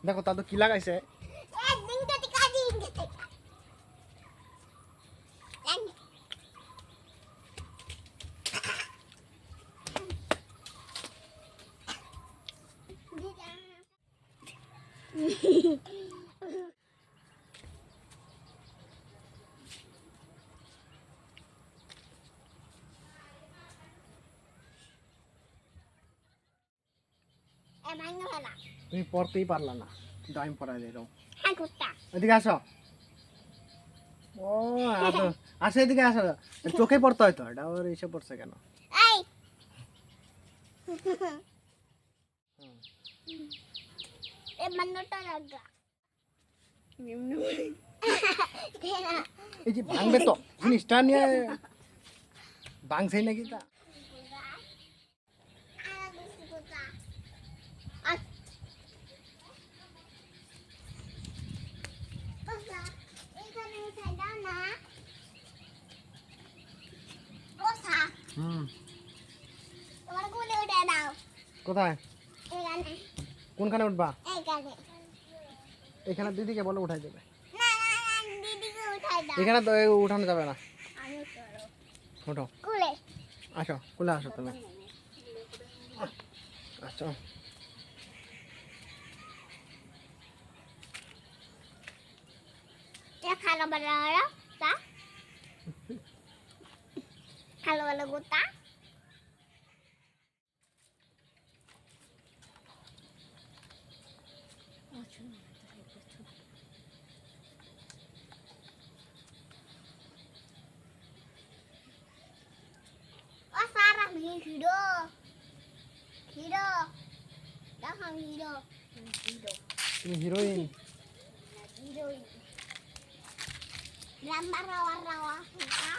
দেখো তা তো কি লাগাইছে তুমি পড়তেই পারলা না কিন্তু আমি পড়াই দিলাম এদিকে আসো ও আসো এদিকে আসো চোখে পড়তে হয়তো এটা ওর এসে পড়ছে কেন এই যে ভাঙবে তো জিনিসটা নিয়ে ভাঙছে নাকি তা কোথায় কোনখানে উঠবা এখানে দিদিকে বলে উঠাই দেবে এখানে তো উঠানো যাবে না ওঠো আসো কুলে আসো তুমি আসো ভালো গোটা hero hero দেখো hero তুমি heroine heroin lamba rawa rawa suka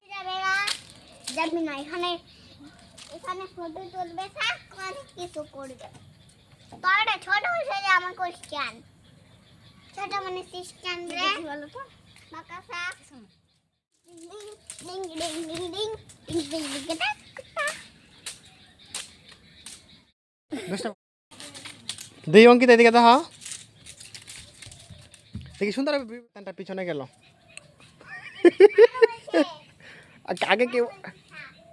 যাবে না যাবি না এখানে এখানে ফটো তুলবে স্যার অনেক কিছু করবে তোরা ছোট হয়ে যায় আমার কোশ্চেন ছোট মানে সিস্টেম রে বলো তো বাকা sir ding ding ding ding ding ding ding kita দুই অঙ্কিত এদিকে দেখা দেখি সুন্দর তার পিছনে গেল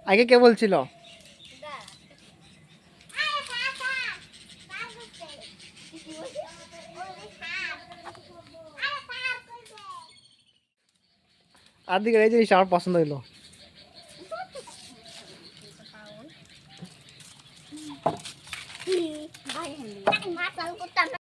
আগে কে বলছিল আর দিকে এই জিনিসটা আমার পছন্দ হইলো